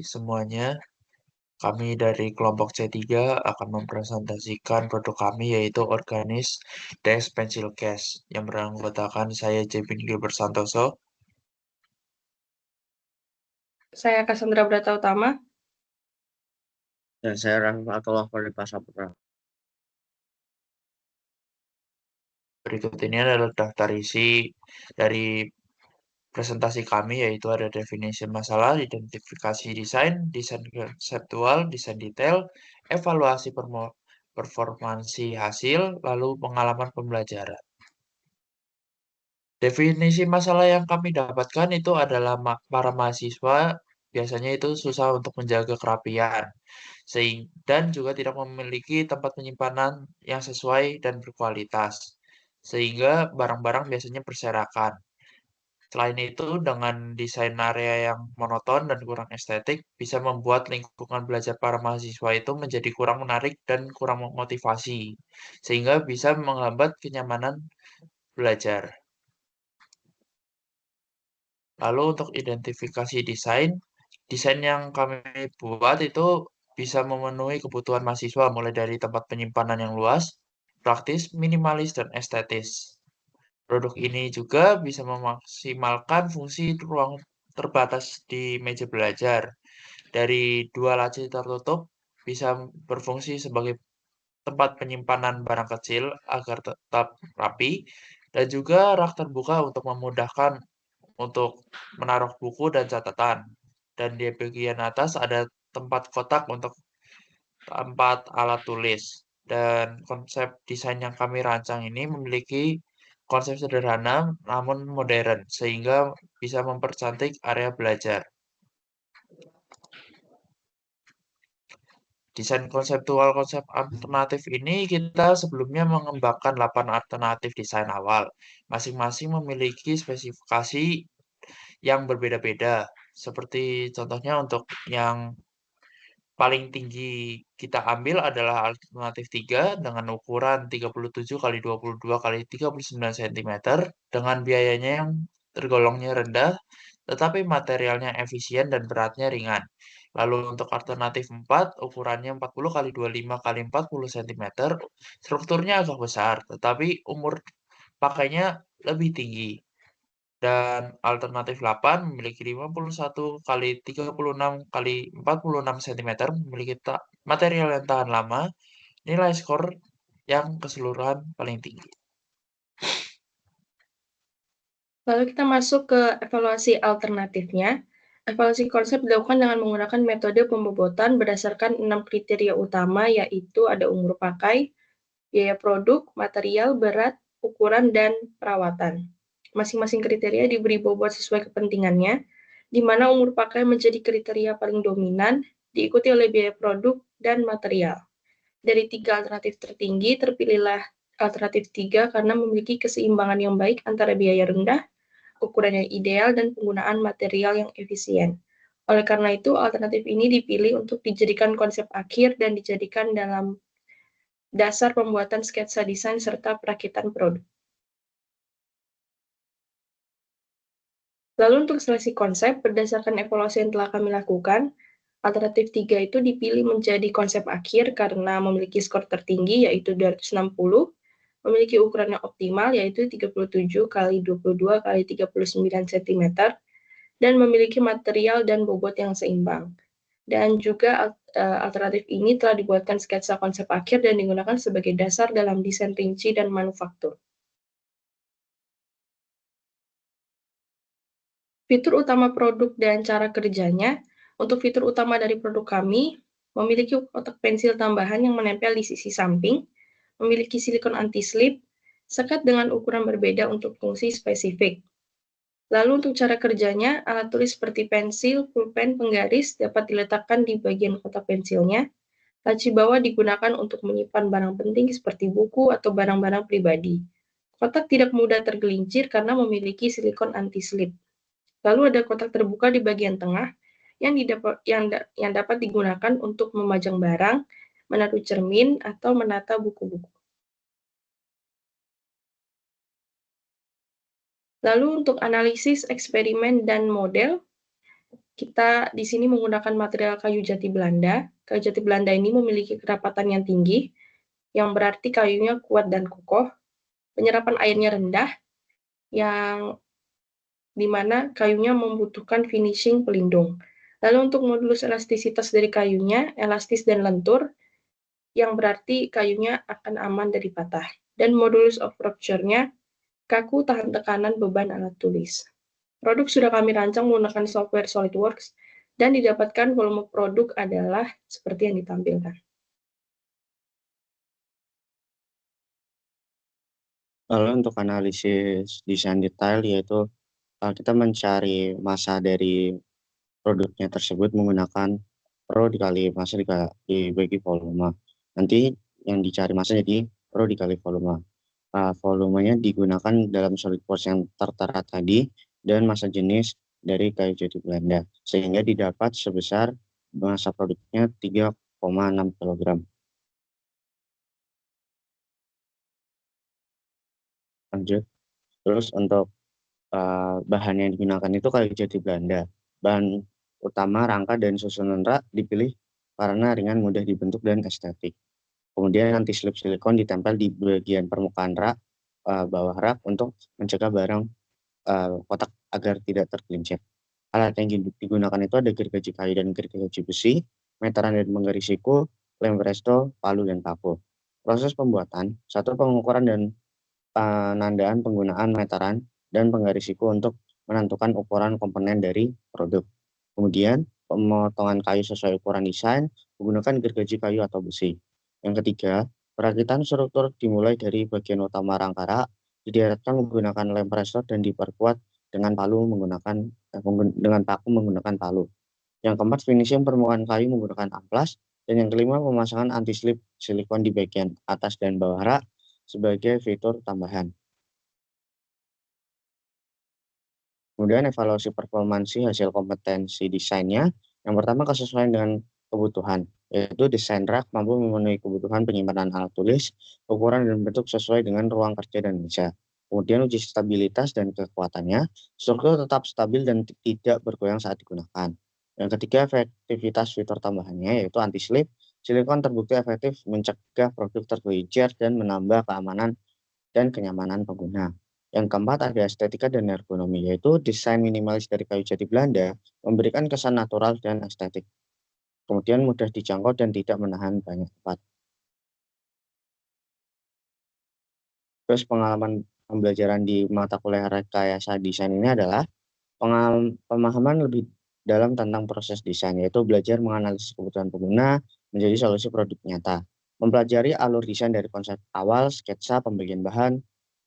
semuanya. Kami dari kelompok C3 akan mempresentasikan produk kami yaitu Organis DS Pencil Case yang beranggotakan saya Jepin Gilbert Santoso. Saya Cassandra Brata Utama. Dan saya Rahmatullah Fardipah Saputra. Berikut ini adalah daftar isi dari presentasi kami, yaitu ada definisi masalah, identifikasi desain, desain konseptual, desain detail, evaluasi performansi hasil, lalu pengalaman pembelajaran. Definisi masalah yang kami dapatkan itu adalah para mahasiswa biasanya itu susah untuk menjaga kerapian, dan juga tidak memiliki tempat penyimpanan yang sesuai dan berkualitas, sehingga barang-barang biasanya berserakan. Selain itu, dengan desain area yang monoton dan kurang estetik, bisa membuat lingkungan belajar para mahasiswa itu menjadi kurang menarik dan kurang memotivasi, sehingga bisa menghambat kenyamanan belajar. Lalu untuk identifikasi desain yang kami buat itu bisa memenuhi kebutuhan mahasiswa mulai dari tempat penyimpanan yang luas, praktis, minimalis, dan estetis. Produk ini juga bisa memaksimalkan fungsi ruang terbatas di meja belajar. Dari dua laci tertutup bisa berfungsi sebagai tempat penyimpanan barang kecil agar tetap rapi, dan juga rak terbuka untuk memudahkan untuk menaruh buku dan catatan. Dan di bagian atas ada tempat kotak untuk tempat alat tulis. Dan konsep desain yang kami rancang ini memiliki konsep sederhana namun modern, sehingga bisa mempercantik area belajar. Desain konseptual konsep alternatif ini kita sebelumnya mengembangkan 8 alternatif desain awal. Masing-masing memiliki spesifikasi yang berbeda-beda. Seperti contohnya untuk yang paling tinggi kita ambil adalah alternatif 3 dengan ukuran 37 kali 22 kali 39 cm dengan biayanya yang tergolongnya rendah tetapi materialnya efisien dan beratnya ringan. Lalu untuk alternatif 4 ukurannya 40 kali 25 kali 40 cm, strukturnya agak besar tetapi umur pakainya lebih tinggi. Dan alternatif 8 memiliki 51 kali 36 kali 46 cm, memiliki material yang tahan lama, nilai skor yang keseluruhan paling tinggi. Lalu kita masuk ke evaluasi alternatifnya. Evaluasi konsep dilakukan dengan menggunakan metode pembobotan berdasarkan 6 kriteria utama, yaitu ada umur pakai, biaya produk, material, berat, ukuran, dan perawatan. Masing-masing kriteria diberi bobot sesuai kepentingannya, di mana umur pakai menjadi kriteria paling dominan, diikuti oleh biaya produk dan material. Dari 3 alternatif tertinggi, terpilihlah alternatif 3 karena memiliki keseimbangan yang baik antara biaya rendah, ukuran yang ideal, dan penggunaan material yang efisien. Oleh karena itu, alternatif ini dipilih untuk dijadikan konsep akhir dan dijadikan dalam dasar pembuatan sketsa desain serta perakitan produk. Lalu untuk seleksi konsep, berdasarkan evaluasi yang telah kami lakukan, alternatif 3 itu dipilih menjadi konsep akhir karena memiliki skor tertinggi yaitu 260, memiliki ukuran yang optimal yaitu 37 kali 22 kali 39 cm, dan memiliki material dan bobot yang seimbang. Dan juga alternatif ini telah dibuatkan sketsa konsep akhir dan digunakan sebagai dasar dalam desain rinci dan manufaktur. Fitur utama produk dan cara kerjanya. Untuk fitur utama dari produk kami, memiliki kotak pensil tambahan yang menempel di sisi samping, memiliki silikon anti-slip, sekat dengan ukuran berbeda untuk fungsi spesifik. Lalu untuk cara kerjanya, alat tulis seperti pensil, pulpen, penggaris dapat diletakkan di bagian kotak pensilnya. Laci bawah digunakan untuk menyimpan barang penting seperti buku atau barang-barang pribadi. Kotak tidak mudah tergelincir karena memiliki silikon anti-slip. Lalu ada kotak terbuka di bagian tengah yang dapat digunakan untuk memajang barang, menaruh cermin, atau menata buku-buku. Lalu untuk analisis, eksperimen, dan model, Kita di sini menggunakan material kayu jati Belanda. Kayu jati Belanda ini memiliki kerapatan yang tinggi, yang berarti kayunya kuat dan kokoh. Penyerapan airnya rendah, yang dimana kayunya membutuhkan finishing pelindung. Lalu untuk modulus elastisitas dari kayunya, elastis dan lentur, yang berarti kayunya akan aman dari patah. Dan modulus of rupture-nya, kaku tahan tekanan beban alat tulis. Produk sudah kami rancang menggunakan software SolidWorks, dan didapatkan volume produk adalah seperti yang ditampilkan. Lalu untuk analisis desain detail yaitu kita mencari massa dari produknya tersebut menggunakan Rho dikali massa dibagi volume. Nanti yang dicari massa jadi Rho dikali volume. Volumenya digunakan dalam SolidWorks yang tertera tadi dan massa jenis dari kayu jati Belanda sehingga didapat sebesar massa produknya 3,6 kg. Lanjut. Terus untuk bahan yang digunakan itu kayu jati Belanda. Bahan utama rangka dan susunan rak dipilih karena ringan, mudah dibentuk, dan estetik. Kemudian anti slip silikon ditempel di bagian permukaan rak, bawah rak untuk mencegah barang kotak agar tidak tergelincir. Alat yang digunakan itu ada gergaji kayu dan gergaji besi, meteran dan penggaris siku, lem presto, palu, dan paku. Proses pembuatan, satu pengukuran dan penandaan penggunaan meteran dan penggaris siku untuk menentukan ukuran komponen dari produk. Kemudian, pemotongan kayu sesuai ukuran desain menggunakan gergaji kayu atau besi. Yang ketiga, perakitan struktur dimulai dari bagian utama rangka rak, diharapkan menggunakan lem presto dan diperkuat dengan paku menggunakan palu. Yang keempat, finishing permukaan kayu menggunakan amplas. Dan yang kelima, pemasangan anti-slip silikon di bagian atas dan bawah rak sebagai fitur tambahan. Kemudian evaluasi performansi hasil kompetensi desainnya. Yang pertama, kesesuaian dengan kebutuhan, yaitu desain rak mampu memenuhi kebutuhan penyimpanan alat tulis, ukuran dan bentuk sesuai dengan ruang kerja dan meja. Kemudian uji stabilitas dan kekuatannya, struktur tetap stabil dan tidak bergoyang saat digunakan. Yang ketiga, efektivitas fitur tambahannya, yaitu anti-slip. Silikon terbukti efektif mencegah produk tergelincir dan menambah keamanan dan kenyamanan pengguna. Yang keempat ada estetika dan ergonomi, yaitu desain minimalis dari kayu jati Belanda memberikan kesan natural dan estetik. Kemudian mudah dijangkau dan tidak menahan banyak tempat. Terus pengalaman pembelajaran di mata kuliah rekayasa desain ini adalah pemahaman lebih dalam tentang proses desain, yaitu belajar menganalisis kebutuhan pengguna menjadi solusi produk nyata. Mempelajari alur desain dari konsep awal, sketsa, pembagian bahan,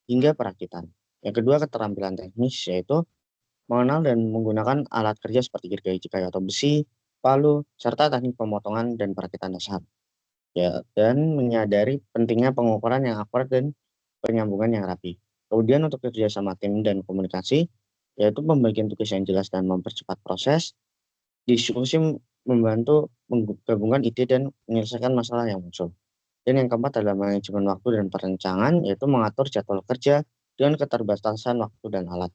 hingga perakitan. Yang kedua, keterampilan teknis, yaitu mengenal dan menggunakan alat kerja seperti gergaji kayu atau besi, palu, serta teknik pemotongan dan perakitan dasar. Ya, dan menyadari pentingnya pengukuran yang akurat dan penyambungan yang rapi. Kemudian untuk kerja sama tim dan komunikasi, yaitu pembagian tugas yang jelas dan mempercepat proses, diskusi membantu menggabungkan ide dan menyelesaikan masalah yang muncul. Dan yang keempat adalah manajemen waktu dan perencanaan, yaitu mengatur jadwal kerja dengan keterbatasan waktu dan alat.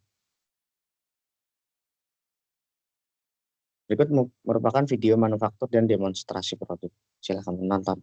Berikut merupakan video manufaktur dan demonstrasi produk. Silakan menonton.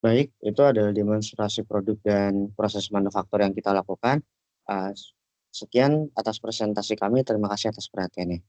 Baik, itu adalah demonstrasi produk dan proses manufaktur yang kita lakukan. Sekian atas presentasi kami, terima kasih atas perhatiannya.